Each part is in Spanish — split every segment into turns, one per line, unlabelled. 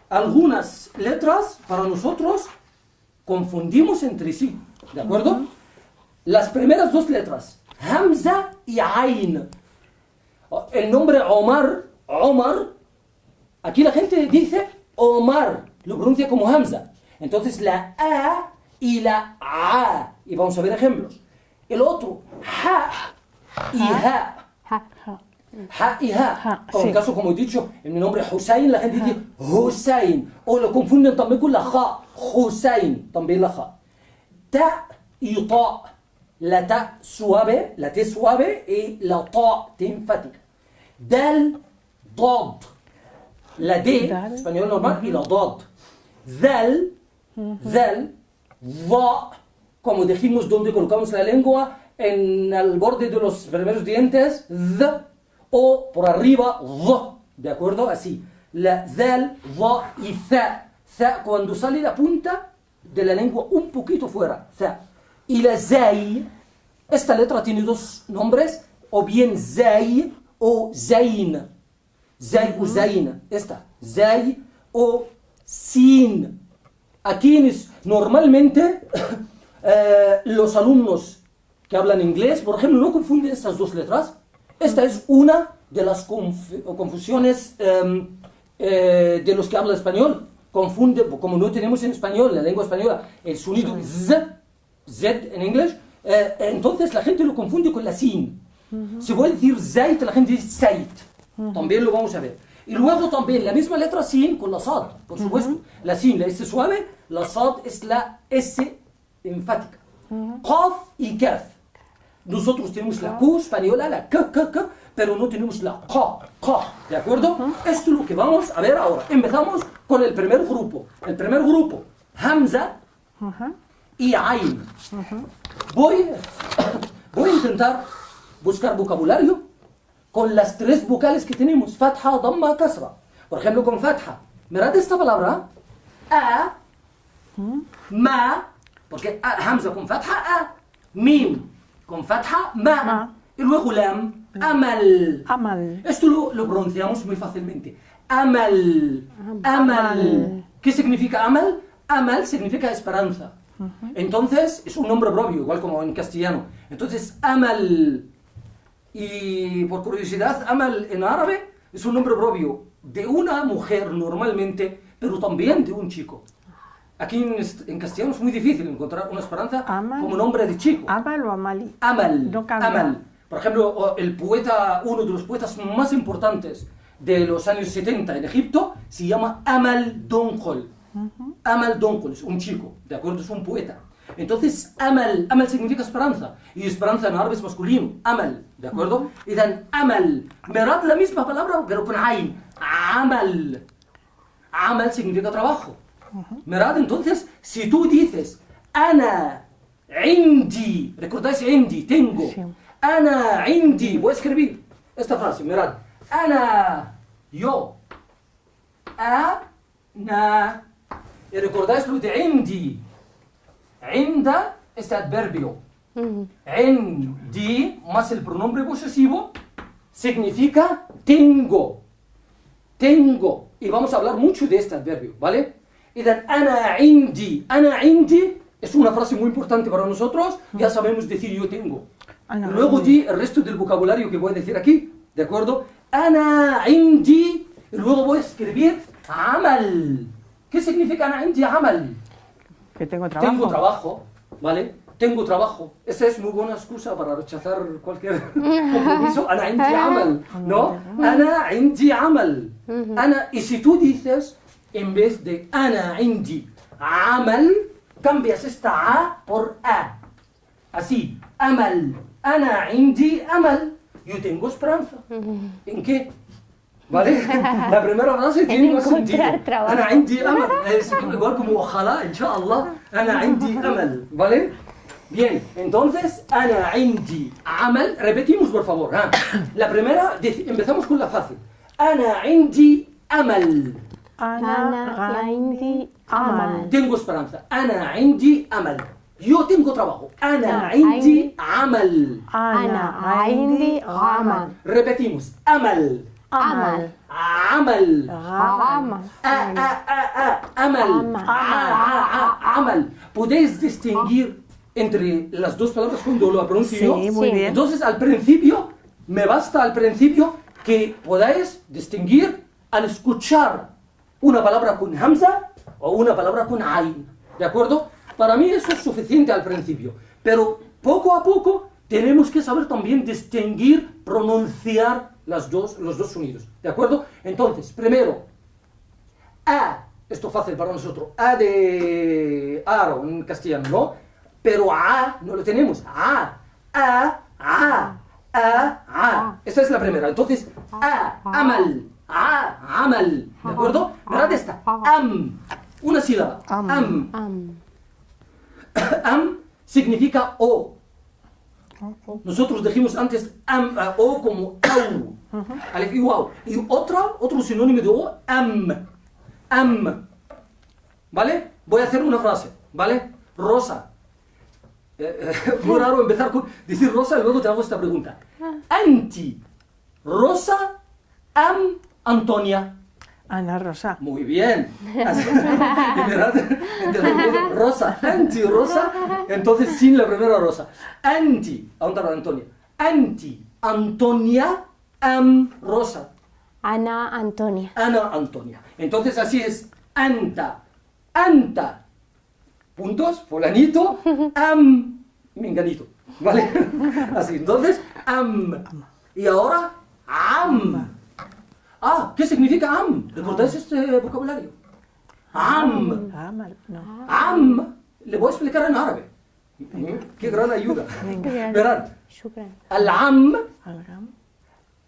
algunas letras para nosotros confundimos entre sí, ¿de acuerdo? Las primeras dos letras, Hamza y Ain. El nombre Omar, aquí la gente dice Omar, lo pronuncia como Hamza. Entonces la A y la A. Y vamos a ver ejemplos. El otro, Ha y Ha. Ha y Ha. En el caso, como he dicho, en mi nombre Hussein, la gente dice Hussein. O lo confunden también con la Ja. Hussein, también la Ja. Ta y Ta. La Ta suave, la T suave y la Ta, T enfática. Dal, Dad. La D, español normal, y la Dad. Zal, Va, como dijimos, donde colocamos la lengua en el borde de los primeros dientes, Z, o por arriba, V, ¿de acuerdo? Así. La Zal, Va y Za. Za, cuando sale la punta de la lengua un poquito fuera, Za. Y la Zay, esta letra tiene dos nombres, o bien Zay o Zain. Zay o Zain, esta. Zay o Sin. Aquí normalmente los alumnos que hablan inglés, por ejemplo, no confunden estas dos letras. Esta es una de las confusiones de los que hablan español. Confunde, como no tenemos en español, la lengua española, el sonido Z en inglés, entonces la gente lo confunde con la sin. Se puede decir Zait, la gente dice Zait. También lo vamos a ver. Y luego también la misma letra sin con la sad, por supuesto. La sin, la S suave, la sad es la S enfática. Qaf y Kaf. Nosotros tenemos la Q española, la K, pero no tenemos la Q, ¿de acuerdo? Esto es lo que vamos a ver ahora. Empezamos con el primer grupo. El primer grupo, Hamza y Ain. Voy a intentar buscar vocabulario con las tres vocales que tenemos, Fatha, Damma, Kasra. Por ejemplo, con Fatha. Mirad esta palabra, A, Ma, porque Hamza con Fatha, A, Mim con Fatha, Ma, y luego Lam, Amal. Esto lo pronunciamos muy fácilmente. Amal. ¿Qué significa Amal? Amal significa esperanza. Entonces, es un nombre propio, igual como en castellano. Entonces, Amal. Y por curiosidad, Amal en árabe es un nombre propio de una mujer normalmente, pero también de un chico. Aquí en castellano es muy difícil encontrar una esperanza como nombre de chico.
¿Amal o Amali?
Amal.
No cambia.
Amal. Por ejemplo, uno de los poetas más importantes de los años 70 en Egipto se llama Amal Donkol. Amal Donkol es un chico, ¿de acuerdo? Es un poeta. Entonces, Amal significa esperanza. Y esperanza en árabe es masculino. Amal, ¿de acuerdo? Y dan Amal. Mirad la misma palabra, pero con Ain. Amal. Amal significa trabajo. Mirad, entonces, si tú dices Ana Indi, ¿recordáis Indi? Tengo.
Sí.
Ana Indi. Voy a escribir esta frase, mirad. Ana, yo. Ana. ¿Y recordáis lo de Indi? Inda, este adverbio. Indi, más el pronombre posesivo, significa tengo. Tengo. Y vamos a hablar mucho de este adverbio, ¿vale? Y dan ana indi. Ana indi es una frase muy importante para nosotros. Ya sabemos decir yo tengo. Luego di el resto del vocabulario que voy a decir aquí, ¿de acuerdo? Ana indi. Y luego voy a escribir amal. ¿Qué significa ana indi amal?
Que tengo trabajo.
Tengo trabajo, ¿vale? Tengo trabajo. Esa es muy buena excusa para rechazar cualquier compromiso. Ana indi amal, ¿no? Ana indi amal. Ana, y si tú dices, en vez de ana indi amal, cambias esta A por A. Así, amal. Ana indi amal. Yo tengo esperanza. ¿En qué? ¿Vale? La primera frase tiene más sentido. Ana indi amal. Es igual como ojalá, inshallah. Ana indi amal. ¿Vale? Bien, entonces, ana indi amal. Repetimos, por favor. La primera, empezamos con la fácil. Ana indi amal.
Ana indi amal.
Tengo esperanza. Ana indi amal. Yo tengo trabajo. Ana indi amal.
Ana indi amal.
Repetimos. Amal.
Amal.
عمل
غمل.
عمل عمل. ¿Podéis distinguir entre las dos palabras cuando lo pronuncio yo?
Sí, muy
Sí.
bien.
Entonces al principio, me basta al principio que podáis distinguir al escuchar una palabra con hamza o una palabra con ain. ¿De acuerdo? Para mí eso es suficiente al principio. Pero poco a poco tenemos que saber también distinguir, pronunciar los dos sonidos. ¿De acuerdo? Entonces, primero, a. Esto es fácil para nosotros. A de aro en castellano, ¿no? Pero a no lo tenemos. A. Esta es la primera. Entonces, amal. Amal. ¿De acuerdo? Mirad esta. Una sílaba.
Am.
Am significa o. Nosotros dijimos antes o como au. Alef y waw. Y otro sinónimo de o, am. ¿Vale? Voy a hacer una frase. ¿Vale? Rosa. Muy raro empezar con decir Rosa y luego te hago esta pregunta. Anti, Rosa, Antonia.
Ana Rosa.
Muy bien. Así, y mirad, Rosa, anti, Rosa, entonces sin la primera Rosa. Anti, Antonia. Anti, Antonia, Rosa.
Ana Antonia.
Ana Antonia. Entonces así es. Anta, puntos, fulanito, menganito, ¿vale? Así, entonces, y ahora, ¿qué significa am? ¿Recordáis este vocabulario?
Amal. No.
Le voy a explicar en árabe. Qué gran ayuda. Verán,
Shukran.
al-am,
Algam.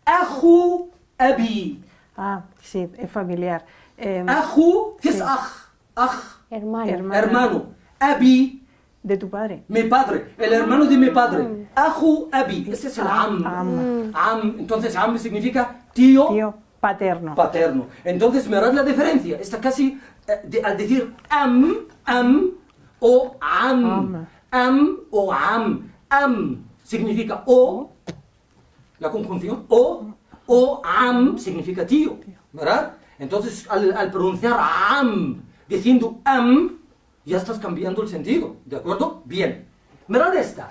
akhu abi.
Sí, es familiar.
Akhu, ¿qué es
Sí.
Hermano.
Hermano. Abi,
De tu padre.
mi padre, el hermano de mi padre. Akhu abi, ese es el am. Entonces am significa tío,
Tío paterno.
paterno. Entonces mirad la diferencia. Está casi al decir am o am. O am. Am significa o, la conjunción o am significa tío. ¿Verdad? Entonces al pronunciar am diciendo ya estás cambiando el sentido. ¿De acuerdo? Bien. Mirad esta.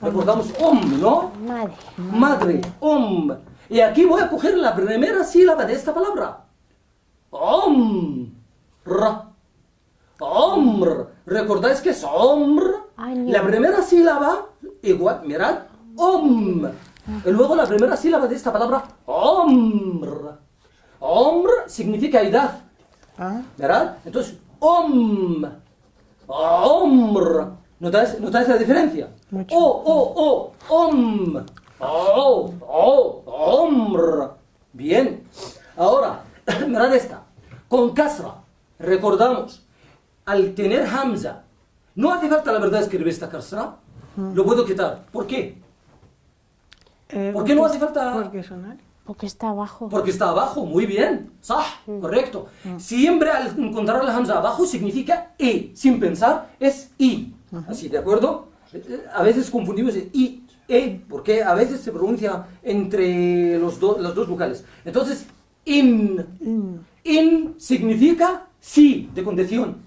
Recordamos ¿no?
Madre.
Madre, Y aquí voy a coger la primera sílaba de esta palabra. ¿Recordáis que es
Año.
La primera sílaba, igual, mirad, Y luego la primera sílaba de esta palabra, significa edad. ¿Verdad? Entonces, ¿Notáis la diferencia?
Mucho.
Bien. Ahora, mirad esta. Con kasra, recordamos, al tener hamza, no hace falta la verdad escribir esta kasra, lo puedo quitar. ¿Por qué? ¿Por qué no hace falta?
Porque sonar.
Porque está abajo.
Porque está abajo, muy bien. Sah, correcto. Siempre al encontrar la hamza abajo significa sin pensar, es i. Así, ¿de acuerdo? A veces confundimos i, porque a veces se pronuncia entre las dos vocales. Entonces, in significa sí, de condición.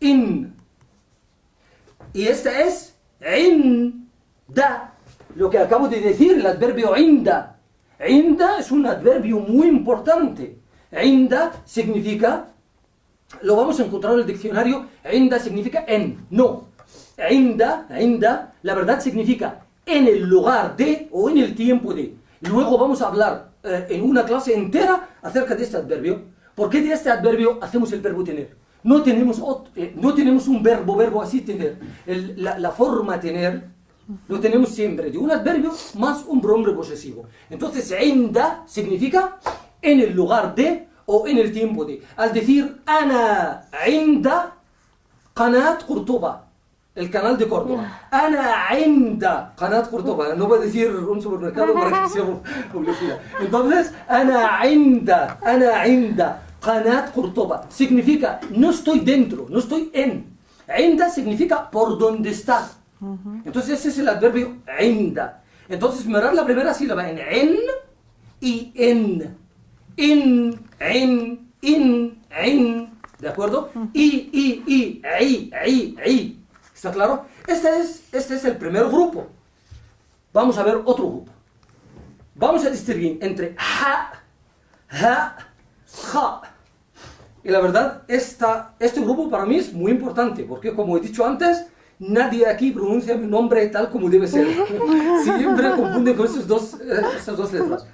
In. Y esta es inda. Lo que acabo de decir, el adverbio inda. Inda es un adverbio muy importante. Inda significa, lo vamos a encontrar en el diccionario, inda significa no. Inda, la verdad significa en el lugar de o en el tiempo de. Luego vamos a hablar en una clase entera acerca de este adverbio. ¿Por qué de este adverbio hacemos el verbo tener? No tenemos un verbo así, tener. La forma tener lo tenemos siempre de un adverbio más un pronombre posesivo. Entonces, inda significa en el lugar de o en el tiempo de. Al decir ana inda Qanat Qurtuba, el canal de Córdoba. Ana inda Qanat Qurtuba. No voy a decir un supermercado para que sea publicidad. Entonces, ana inda Qanat Qurtuba significa no estoy dentro, no estoy en. Inda significa por donde está. Entonces ese es el adverbio inda. Entonces mirad la primera sílaba en y en. in, ¿de acuerdo? I. ¿Está claro? Este es el primer grupo. Vamos a ver otro grupo. Vamos a distinguir entre ja, ja. Y la verdad, este grupo para mí es muy importante, porque como he dicho antes, nadie aquí pronuncia mi nombre tal como debe ser. Siempre confunden con estas dos letras.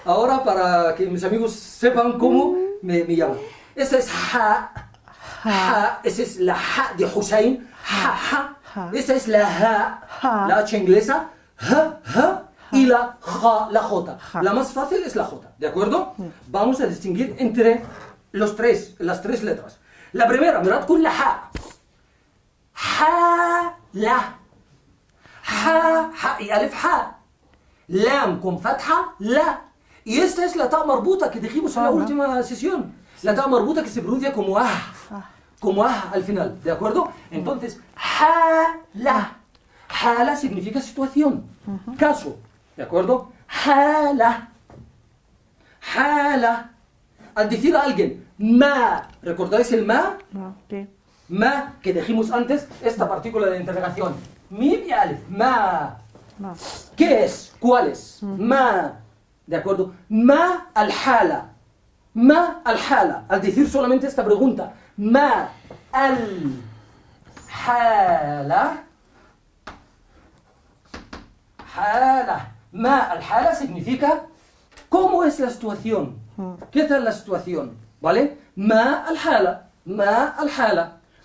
Ahora, para que mis amigos sepan cómo me llaman. Esta es ja, esa es la ja de Hussein, ja. Esta es la ja, la H inglesa, ja. Y la ja, la J. La más fácil es la J, ¿de acuerdo? Vamos a distinguir entre las tres letras. La primera, mirad con la ja. Ja, y alif ja. Lam con fatha, la. Y esta es la ta marbuta que dijimos en la última sesión. La ta marbuta que se pronuncia como al final, ¿de acuerdo? Entonces, hala. Hala significa situación, caso, ¿de acuerdo? Hala. Al decir a alguien, ma, ¿recordáis el ma?
No, ¿qué?
Ma, que dijimos antes, esta partícula de interrogación. Mim y alif, ma.
No.
¿Qué es? ¿Cuál es? Ma, ¿de acuerdo? Ma al-hala. Al decir solamente esta pregunta, ma al-hala. Ma al-hala significa ¿cómo es la situación? ¿Qué tal la situación? ¿Vale? Ma al-hala.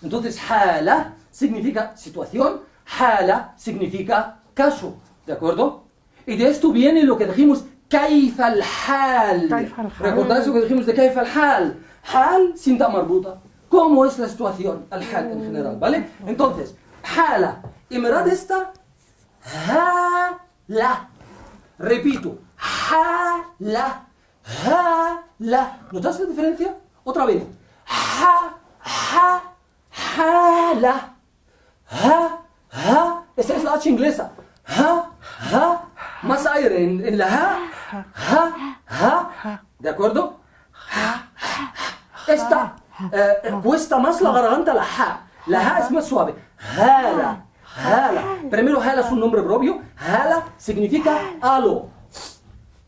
Entonces, hala significa situación, hala significa caso, ¿de acuerdo? Y de esto viene lo que dijimos, كيف الحال. ¿Recordáis lo que dijimos de كيف الحال? Hal sin ta marbuta. ¿Cómo es la situación? Al-hal en general, ¿vale? Entonces, hala. Y mirad esta, hala. Repito, hala. ¿Notas la diferencia? Otra vez. Hala. Esta es la H inglesa. Más aire en la ¿de acuerdo? Esta cuesta más la garganta la ja. La ja es más suave. Hala. Primero hala es un nombre propio. Hala significa halo.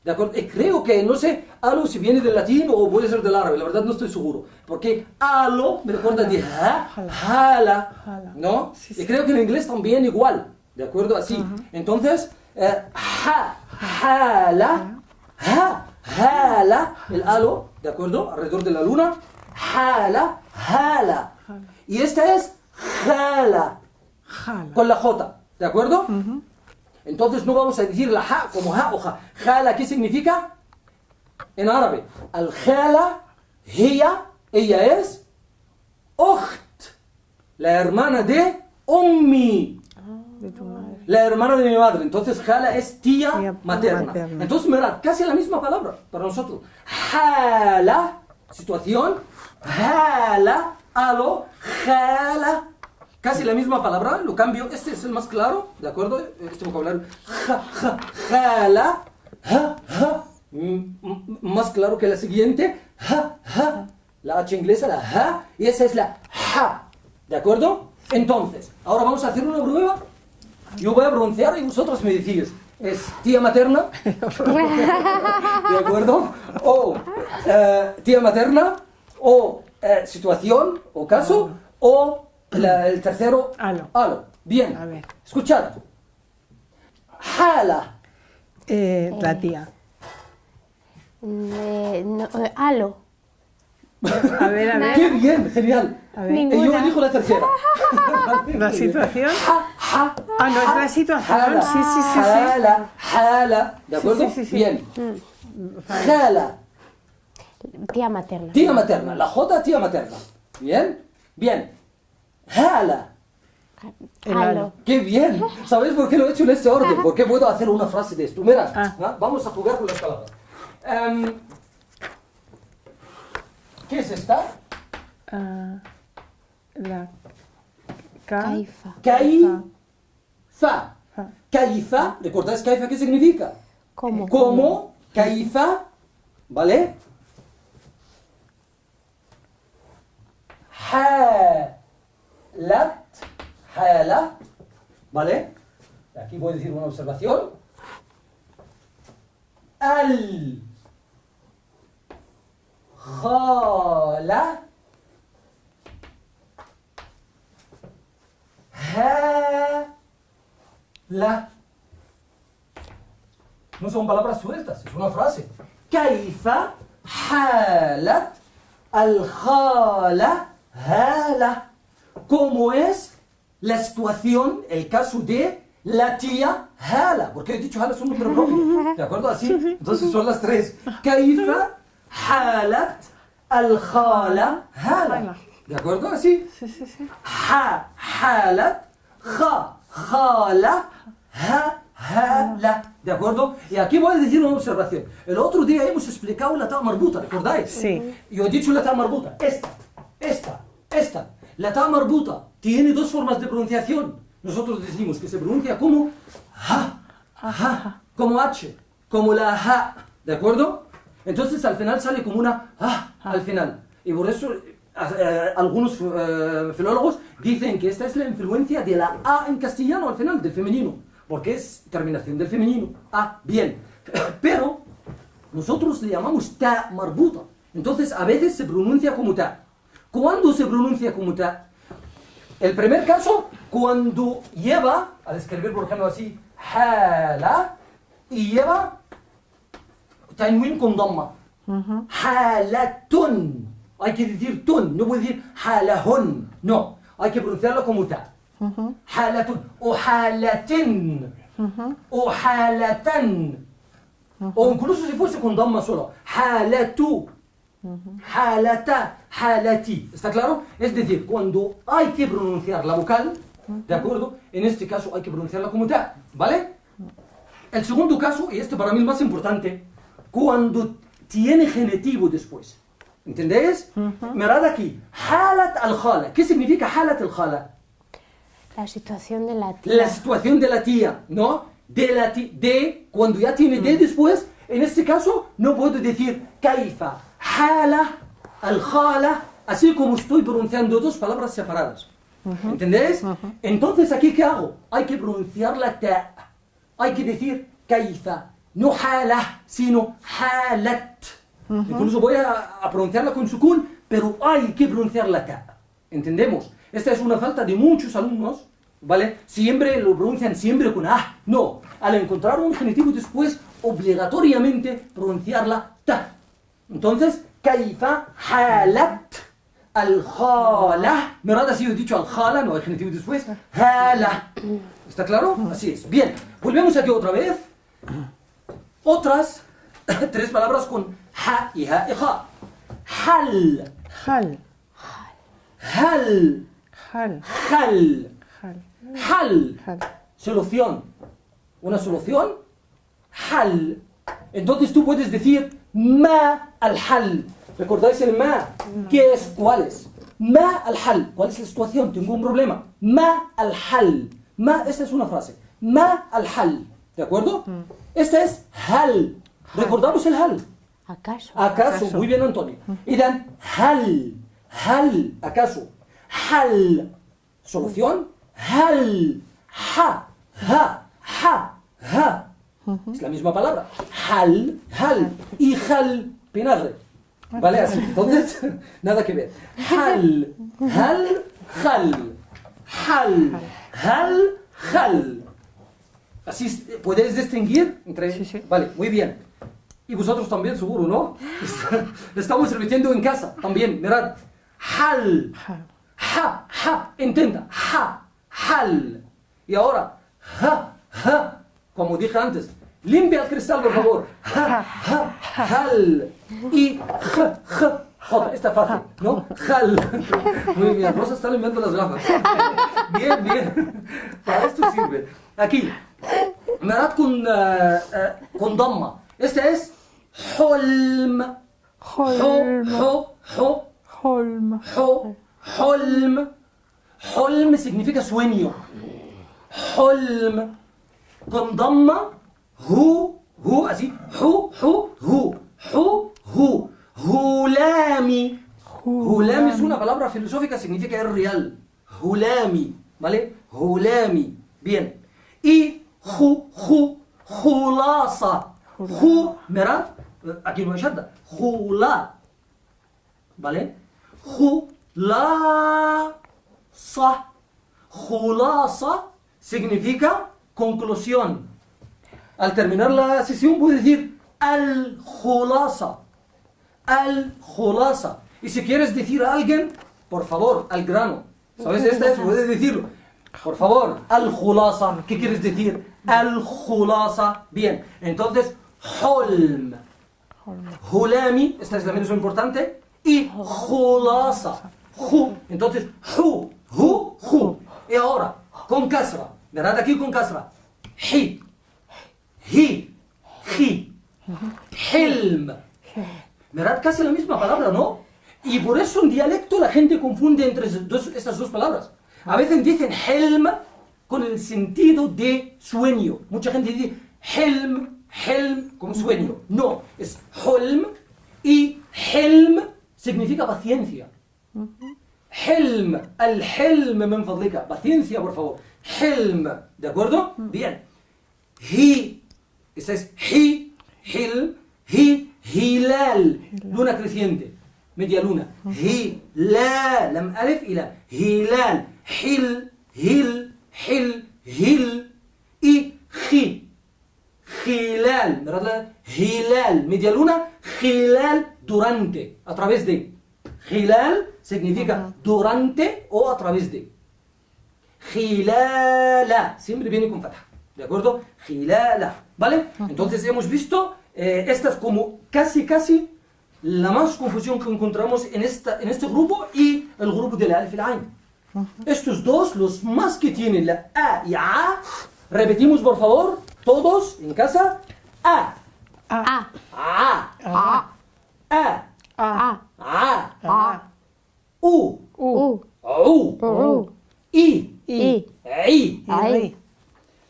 ¿De acuerdo? Y creo que, no sé, halo si viene del latín o puede ser del árabe, la verdad no estoy seguro. Porque halo me recuerda de hala, ¿no? Y creo que en inglés también igual, ¿de acuerdo? Así. Entonces, hala, el halo, ¿de acuerdo? Alrededor de la luna. Hala. Y esta es jala, con la J, ¿de acuerdo? Entonces no vamos a decir la ja como ja o ja. Jala, ¿qué significa? En árabe, al-jala, ella es ukht, la hermana de ummi,
De tu madre.
la hermana de mi madre. Entonces jala es tía
Tía
materna.
materna.
Entonces mirad, casi la misma palabra para nosotros. Jala, situación. Jala, halo, jala. Casi la misma palabra, lo cambio, este es el más claro, ¿de acuerdo? Este vocabulario, jala, más claro que la siguiente, la H inglesa, la ja, y esa es la ja, ¿de acuerdo? Entonces, ahora vamos a hacer una prueba, yo voy a pronunciar y vosotros me decís, ¿es tía materna? ¿De acuerdo? O tía materna, o situación, o caso, o el tercero,
Halo.
Bien,
A ver.
escuchad. Hala.
La tía.
Halo.
A ver.
Qué bien, genial.
A ver.
Y yo elijo la tercera.
¿La situación? No, es la situación.
Hala.
Sí.
Hala. ¿De acuerdo?
Sí.
Bien. Hala.
Tía materna.
Tía materna. La J, tía materna. Bien. Hala.
Halo.
¡Qué bien! ¿Sabéis por qué lo he hecho en este orden? Porque puedo hacer una frase de esto. Mira, vamos a jugar con las palabras. ¿Qué es esta?
La
Caifa.
Caifa. ¿Recordáis caifa qué significa?
¿Cómo?
Como, caifa, ¿vale? حالة, ¿vale? Aquí voy a decir una observación. الخالة هالة. No son palabras sueltas, es una frase. كيف حالة الخالة هالة. ¿Cómo es la situación, el caso de la tía Hala? Porque he dicho Hala es un nombre propio, ¿de acuerdo? Así, entonces son las tres. كيف حالة الخالة هالة. ¿De acuerdo? Así.
Sí, sí, sí.
حالة خالة هالة. ¿De acuerdo? Y aquí voy a decir una observación. El otro día hemos explicado la ta marbuta, ¿recordáis?
Sí.
Yo he dicho la ta marbuta. Esta. La ta marbuta tiene dos formas de pronunciación. Nosotros decimos que se pronuncia como ha, como H, como la ha, ¿de acuerdo? Entonces al final sale como una ha al final. Y por eso algunos filólogos dicen que esta es la influencia de la a en castellano al final, del femenino, porque es terminación del femenino. Ah, bien. Pero nosotros le llamamos ta marbuta. Entonces a veces se pronuncia como ta. ¿Cuándo se pronuncia como ta? El primer caso, cuando lleva, al escribir por ejemplo así, hala, y lleva tanwin con damma. Halatun. Hay que decir tun, no puede decir halahun. No, hay que pronunciarlo como ta. Halatun. O halatin. O halatan. O incluso si fuese con damma solo. Halatu. Halata, halati. ¿Está claro? Es decir, cuando hay que pronunciar la vocal, ¿de acuerdo? En este caso hay que pronunciarla como ta, ¿vale? El segundo caso, y este para mí es más importante, cuando tiene genitivo después. ¿Entendéis? Mirad aquí. Halat al-khala. ¿Qué significa halat al-khala?
La situación de la tía.
La situación de la tía, ¿no? De, cuando ya tiene de después, en este caso no puedo decir kaifa. Hala, al-khala, así como estoy pronunciando dos palabras separadas. ¿Entendéis? Entonces, ¿aquí qué hago? Hay que pronunciar la ta. Hay que decir kaifa. No hala, sino halat. Incluso voy a pronunciarla con sukun, pero hay que pronunciar la ta. ¿Entendemos? Esta es una falta de muchos alumnos, ¿vale? Siempre lo pronuncian siempre con ah. No, al encontrar un genitivo después, obligatoriamente pronunciarla ta. Entonces, kaifa halat al-khala. Mirad, así he dicho al-khala, no hay genitivo después. Hala. ¿Está claro? Así es. Bien, volvemos aquí otra vez. Otras tres palabras con ha y ha y ja. Hal.
Hal.
Hal.
Hal.
Hal.
Hal.
Hal.
Hal.
Solución. Una solución. Hal. Entonces tú puedes decir ma al-hal. ¿Recordáis el ma? ¿Qué es? ¿Cuál es? Ma al-hal. ¿Cuál es la situación? Tengo un problema. Ma al-hal. Ma, esta es una frase. Ma al-hal. ¿De acuerdo? Esta es hal. ¿Recordamos el hal?
¿Acaso?
¿Acaso? Muy bien, Antonio. Y dan hal. Hal. ¿Acaso? Hal. Solución. Hal. Ha. Ha. Es la misma palabra. Hal. Y hal. Vinagre. ¿Vale? Así. Entonces, nada que ver. Hal. Hal. Así podéis distinguir entre...
Sí, sí.
Vale, muy bien. Y vosotros también, seguro, ¿no? Lo estamos repitiendo en casa también. Mirad. Hal. Ha. Intenta. Hal. Y ahora. Ha. Como dije antes. Limpia el cristal, por favor. Hal. Y J. Está fácil, ¿no? Hal. Muy bien. Rosa está limpiando las gafas. Bien. Para esto sirve. Aquí. Mirad con damma. Este es حلم. حلم significa sueño. حلم con damma. hu así. Hulami. Hulami es una palabra filosófica, significa es real. Hulami, ¿vale? Hulami, bien. Y Julasa. Mirad, aquí no hay shadda. Jula, ¿vale? Julasa. Julasa significa conclusión. Al terminar la sesión puedes decir al-Julasa. Al-Julasa. Y si quieres decir a alguien, por favor, al grano. ¿Sabes? Esta es, puedes decirlo. Por favor, al-Julasa. ¿Qué quieres decir? Al-Julasa. Bien, entonces, Hulm. Hulami, esta es la menos importante. Y Julasa. Entonces, Hu. Y ahora, con kasra. Mirad aquí con kasra. Hi. Hilm. Mirad casi la misma palabra, ¿no? Y por eso en dialecto la gente confunde entre estas dos palabras. A veces dicen hilm con el sentido de sueño. Mucha gente dice hilm como sueño. No, es hulm y hilm significa paciencia. Hilm, al-hilm min fadlika. Paciencia, por favor. Hilm, ¿de acuerdo? Bien. Esa es hilal, luna creciente, media luna. Hilal, lam alif ila. Hilal, hil, y hilal, ¿verdad? Hilal, media luna, hilal, durante, a través de. Hilal significa durante o a través de. Hilala, siempre viene con fatha, ¿de acuerdo? Hilala, ¿vale? Entonces hemos visto, esta es como casi la más confusión que encontramos en este grupo y el grupo de la alif y la ain. Estos dos, los más que tienen la a y a, repetimos por favor, todos en casa, a, u, i,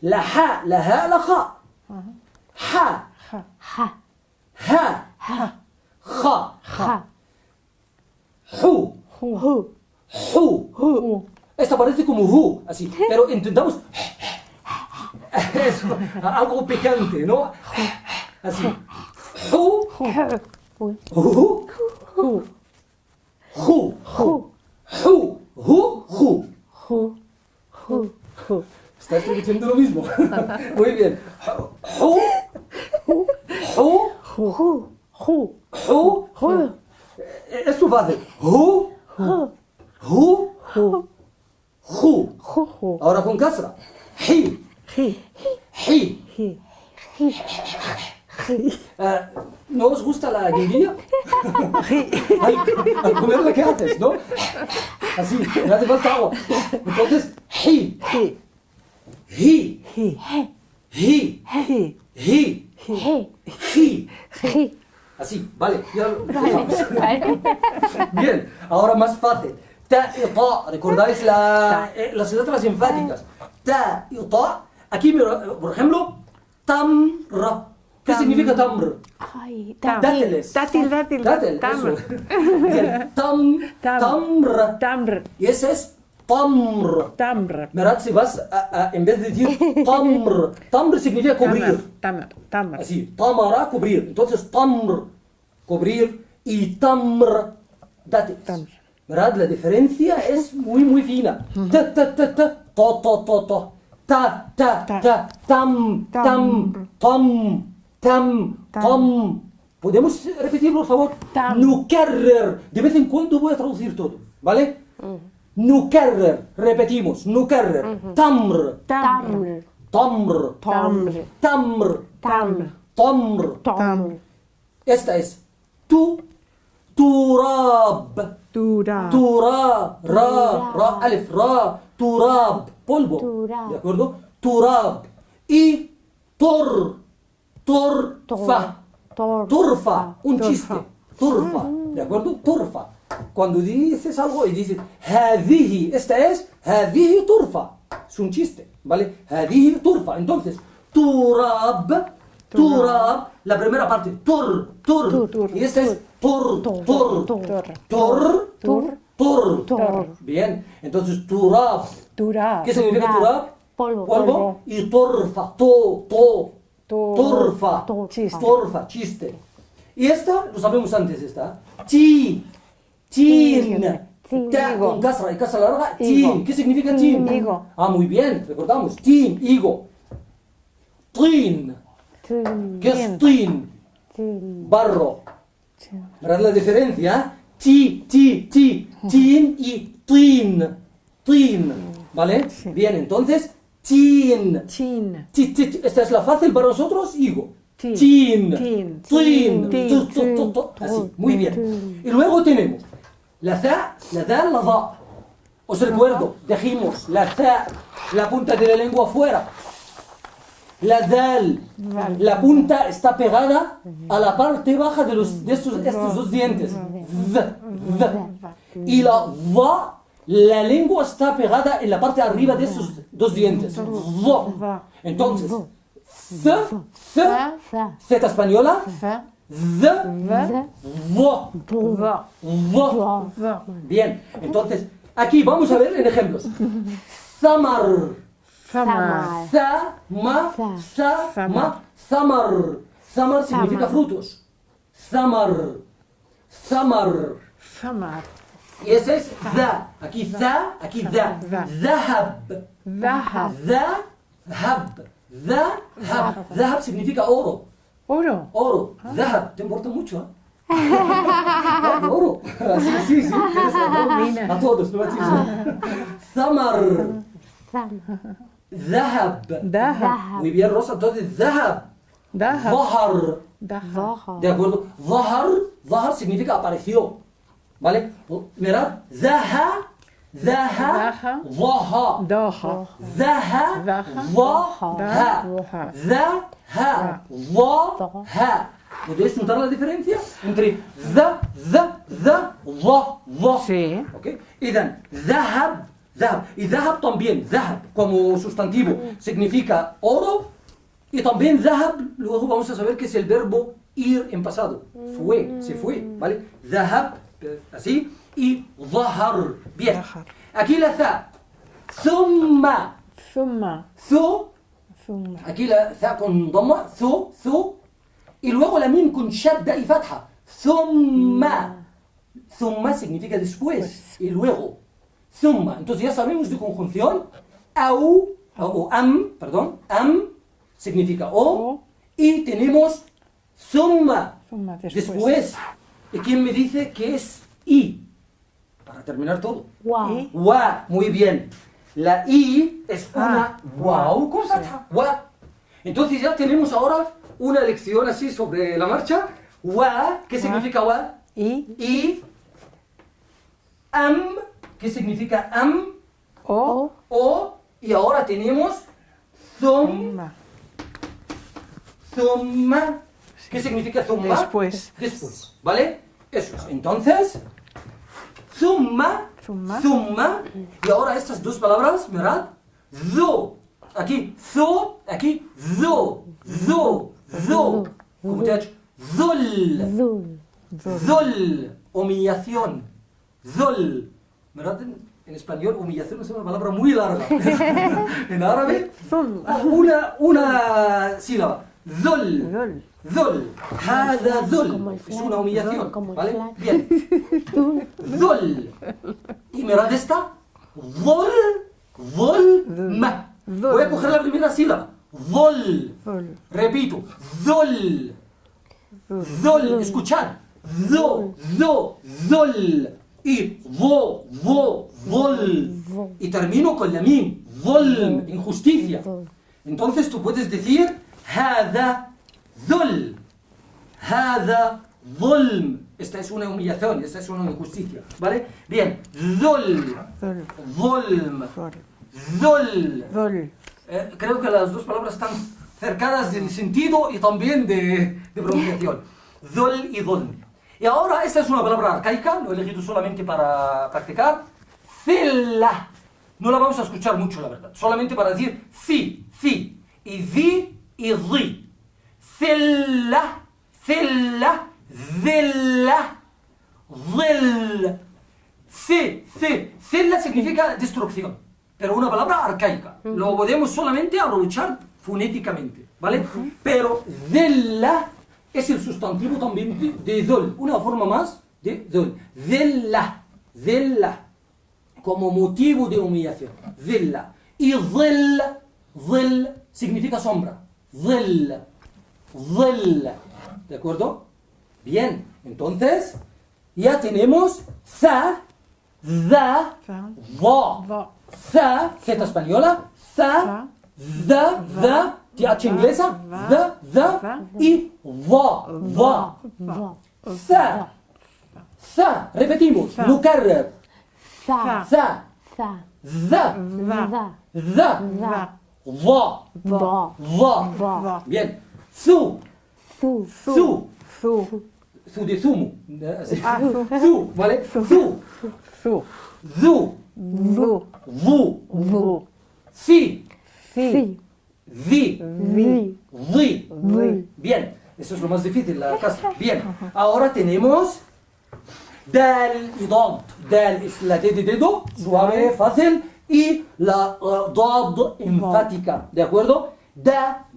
la ha, la kha, ha, kha, hu. Esta parece como hu, así, pero intentamos eso, algo picante, ¿no? Así. Hu. Estás repitiendo lo mismo. Muy bien. Esto fácil. Ahora con kasra. Hi. ¿No os gusta la guindilla? Al comerla, ¿qué haces, no? Así, no hace falta agua. Entonces, hi. Así, vale. Ya lo dejamos. Bien, ahora más fácil. Ta y ta, ¿recordáis las letras enfáticas? Ta y ta. Aquí, por ejemplo, tamr. ¿Qué significa tamr? Dátiles.
Dátil.
Dátil,
Tamr.
eso. Bien. Tamr. Y ese es tamr. Mirad, si vas en vez de decir tamr significa cubrir.
Tamr.
Así, tamara, cubrir. Entonces, tamr, cubrir, y tamr, dátiles. Mirad, la diferencia es muy fina. Tam. ¿Podemos repetirlo, por favor? Nukarrer. De vez en cuando voy a traducir todo, ¿vale? Nukarrer. Repetimos. Nukarrer. Tamr. Esta es turab. Ra, alif, ra, turab, polvo.
Turab.
¿De acuerdo? Turab. Y turfa, un chiste. Turfa, ¿de acuerdo? Turfa. Cuando dices algo y dices hadihi, esta es hadihi turfa. Es un chiste, ¿vale? Hadihi turfa. Entonces, turab, la primera parte, tur. Y esta es tur.
Tor.
Bien, entonces turab.
Turab.
¿Qué significa turab?
Polvo.
Y torfa, torfa,
Chiste.
torfa, chiste. Y esta, lo sabemos antes, esta. Ta con casra y casa larga.
Higo.
¿Qué significa tin?
Higo.
Ah, muy bien, recordamos. Tin, higo. Tin. ¿Qué es tin? Barro. ¿Verdad la diferencia? Tin y tin. ¿Vale?
Sí.
Bien, entonces, tin.
Chin.
Esta es la fácil para nosotros, higo.
Tin.
Tin.
Tin.
Así, muy bien. Y luego tenemos la za, la dal, la da. Os recuerdo, dijimos la za, la punta de la lengua afuera. La dal, la punta está pegada a la parte baja de estos dos dientes. Y la va, la lengua está pegada en la parte de arriba de esos dos dientes. Entonces, Z española,
Va.
Bien, entonces, aquí vamos a ver en ejemplos. Samar.
Samar.
Samar. Samar significa frutos. Samar.
Samar.
Y ese es da. Aquí da, aquí da. Zahab.
Zahab.
Zahab significa oro.
Oro.
Oro. Zahab. Te importa mucho, ¿eh? Oro. Sí, tienes razón. A todos, no a ti. Samar. Zahab.
Dahab.
Muy bien, Rosa. Entonces, Zahab.
Dahab.
Zahar.
Dahab.
¿De acuerdo? Zahar significa apareció. ¿Vale? Mirad. Zaha.
Zaha.
Zaha.
Daha.
Zaha.
Zaha.
Zaha. Zaha. ¿Podéis notar la diferencia entre za,
Sí.
¿ok? Idan, zahab. Y zahab también, zahab como sustantivo significa oro. Y también zahab, luego vamos a saber que es el verbo ir en pasado. Se fue, ¿vale? Zahab, así. Y zahar. Bien.
Zahar.
Aquí la za. Thumma.
Thumma.
Thu.
Thumma.
Aquí la za con doma. Thu. Y luego la mim con shadda y fatha. Thumma. Thumma significa después. Y luego. Thumma. Entonces ya sabemos de conjunción. Am significa o. Y tenemos thumma.
Thumma.
Después. ¿Y quién me dice que es i? Para terminar todo.
Wow.
Wa. Muy bien. La i es una wow con fatha. Wa. Entonces ya tenemos ahora una lección así sobre la marcha. Wa. ¿Qué significa wa? Y. Am. ¿Qué significa am?
O.
O. Y ahora tenemos thumma. ¿Qué significa thumma?
Después.
¿Vale? Eso es. Entonces, thumma. Y ahora estas dos palabras, mirad. Zo. Aquí, zo. Aquí, zo. Como te ha dicho. Zul. Humillación. Zul. ¿Verdad? En español, humillación es una palabra muy larga. En árabe, una sílaba. Zul. Hada zul.
Como el
Es
flan,
una humillación.
como el
¿Vale?
flan.
Bien. Zul. Y mirad esta. Zulma. Voy a coger la primera sílaba. Zul. Repito. Zul. Escuchad. Zul. Y vol. Y termino con la mim. Volm. Injusticia. Entonces tú puedes decir hada zul. Hada volm. Esta es una humillación, esta es una injusticia. ¿Vale? Bien. Zul. Volm. Zul. Creo que las dos palabras están cercanas del sentido y también de pronunciación. Zul y volm. Y ahora, esta es una palabra arcaica, lo he elegido solamente para practicar. Zilla. No la vamos a escuchar mucho, la verdad. Solamente para decir fi. Y zi y zi. Zilla. Zilla. Zill. Zilla significa destrucción, pero una palabra arcaica. Lo podemos solamente aprovechar fonéticamente, ¿vale? Pero zilla es el sustantivo también de dhul, una forma más de dhul. Zilla, como motivo de humillación. Zilla. Y dhil significa sombra. Dhil. ¿De acuerdo? Bien, entonces ya tenemos za, za, va. Za, Z española, za, za, TH inglesa, za, y va. Za, repetimos, nukarrer,
Sa.
za,
Sa.
za,
Za.
za,
Va.
va. Bien, su de zumo. Su, ¿vale? Zu, vu, si,
Si.
di. Bien, eso es lo más difícil, la casa. Bien, ahora tenemos dal y dad. Dal es la D de dedo, suave, fácil, y la dad enfática, ¿de acuerdo? Da.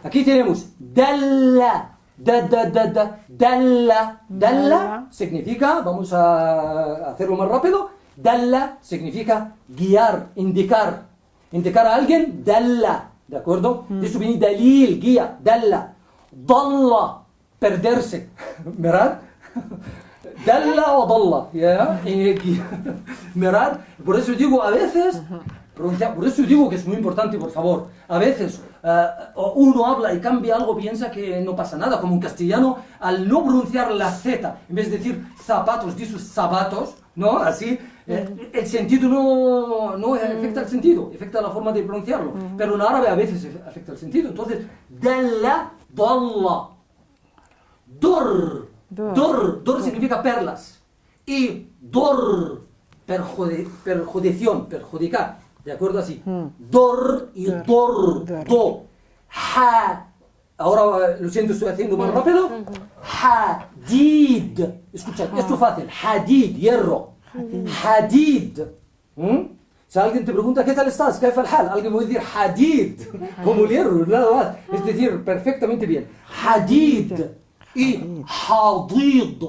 Aquí tenemos dalla. Dalla significa, vamos a hacerlo más rápido, dalla significa guiar, indicar a alguien, dalla, ¿de acuerdo? De esto viene dalil, guía, dalla, dalla, perderse, ¿verdad? Dalla o dalla, ¿ya? ¿Verdad? Por eso digo, a veces, por eso digo que es muy importante, por favor, a veces uno habla y cambia algo, piensa que no pasa nada, como en castellano, al no pronunciar la Z, en vez de decir zapatos, dices zapatos, ¿no? Así, el sentido no afecta el sentido, afecta la forma de pronunciarlo, pero en árabe a veces afecta el sentido. Entonces, dalla, dalla, dor significa perlas, y perjudicar, ¿de acuerdo? Así, dor y do, ha, ahora lo siento, estoy haciendo más rápido, hadid, escucha, esto es fácil, hadid, hierro, hadid. Si alguien te pregunta, ¿qué tal estás? ¿Qué tal hal? Alguien puede decir hadid, como el hierro, nada más, es decir, perfectamente bien, hadid. Y hadid,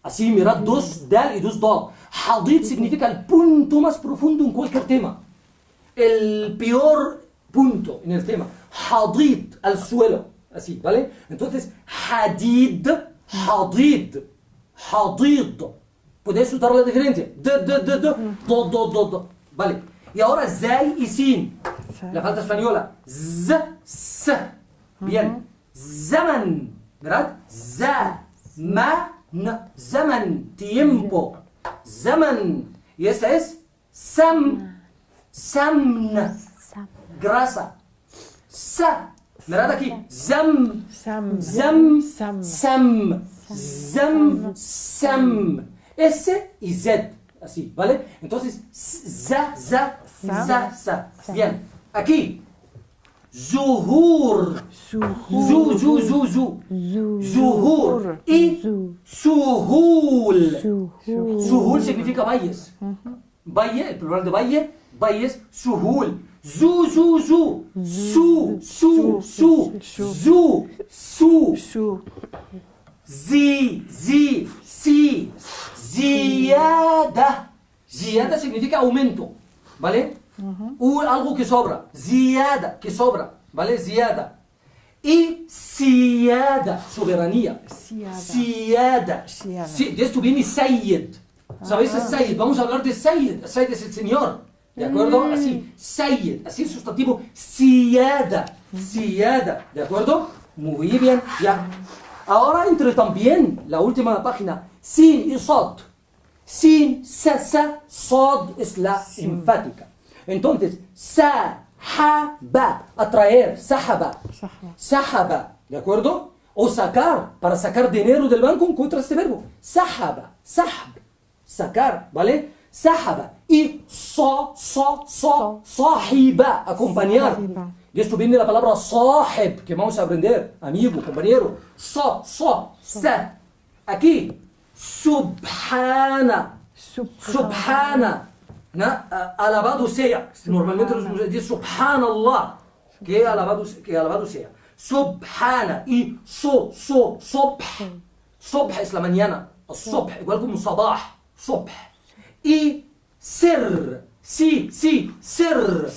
así mirad, dos dal y dos dal. Hadid significa el punto más profundo en cualquier tema, el peor punto en el tema. Hadid, al suelo, así, ¿vale? Entonces, hadid. ¿Podéis notar la diferencia? Do, ¿vale? Y ahora zay y sin, la falta española, bien, zaman, ¿verdad? Zaman, tiempo, zaman, y esta es samn, grasa, ¿verdad? Aquí, zam, S y Z, así, ¿vale? Entonces, za. Bien, aquí, zuhur, zuhur y suhul. Suhul significa valles. Valle, el plural de valles, suhul. Zu. Si. Ziyada significa aumento, ¿vale? Algo que sobra. Ziyada, que sobra, ¿vale? Ziyada. Y siyada, soberanía. Siyada. Sí, de esto viene Sayyid. ¿Sabéis el Sayyid? Vamos a hablar de Sayyid. Sayyid es el señor. ¿De acuerdo? Así, Sayyid. Así el sustantivo siyada. ¿De acuerdo? Muy bien, ya. Ahora entre también la última página. Sin y sad. Sin, sa, sad es la enfática. Entonces, sahaba, atraer, sahaba, ¿de acuerdo? O sacar, para sacar dinero del banco encuentra este verbo. Sahaba, sacar, ¿vale? Sahaba. Y sahiba, acompañar. De esto viene la palabra sahib, que vamos a aprender, amigo, compañero. Sa. Aquí, subhana. Subhana. Alabado sea. Normalmente nos decimos Subhanallah. Que alabado sea. Subhana. Y subh. Subh es la mañana. Subh, igual como sabah. Subh. Y sir. Sí, sir.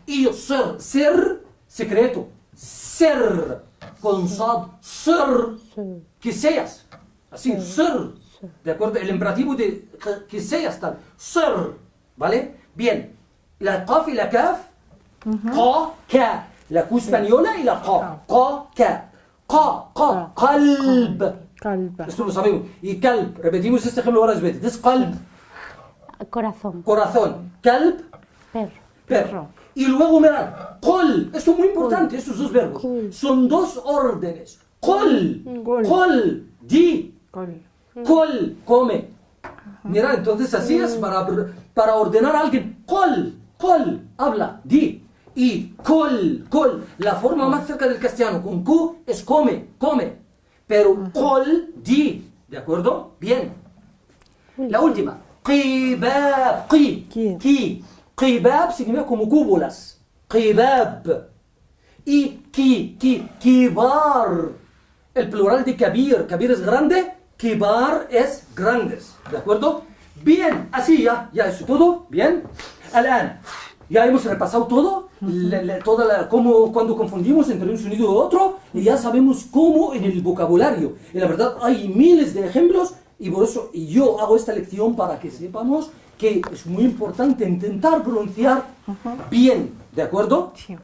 Y sir, secreto. Sir. Con sad. Sir. Que seas. Así, sir. ¿De acuerdo? El imperativo de que seas tal. Sir. ¿Vale? Bien. La qaf y la kaf. Qa, ka. La Q española y la qa. Qa, ka. Qa, qalb. Esto lo sabemos. Y kalb. Repetimos este ejemplo varias veces. Es qalb.
Corazón.
Corazón. Kalb. Perro. Y luego mirad. Qul. Esto es muy importante, estos dos verbos. Son dos órdenes. Qul. Qul. Di. Qul. Come. Mira, entonces así es para ordenar a alguien. Qul. Habla. Di. Y qul. La forma más cerca del castellano con Q es come. Pero qul. Di. ¿De acuerdo? Bien. La última. Qibab. Qibab significa como cúbulas. Qibab. Y kibar. El plural de kabir. Kabir es grande. Kibar es grandes. ¿De acuerdo? Bien. Así ya es todo. Bien. Alán. Ya hemos repasado todo. Cuando confundimos entre un sonido y otro. Y ya sabemos cómo en el vocabulario. Y la verdad hay miles de ejemplos. Y por eso yo hago esta lección para que sepamos que es muy importante intentar pronunciar bien, ¿de acuerdo?
Sí.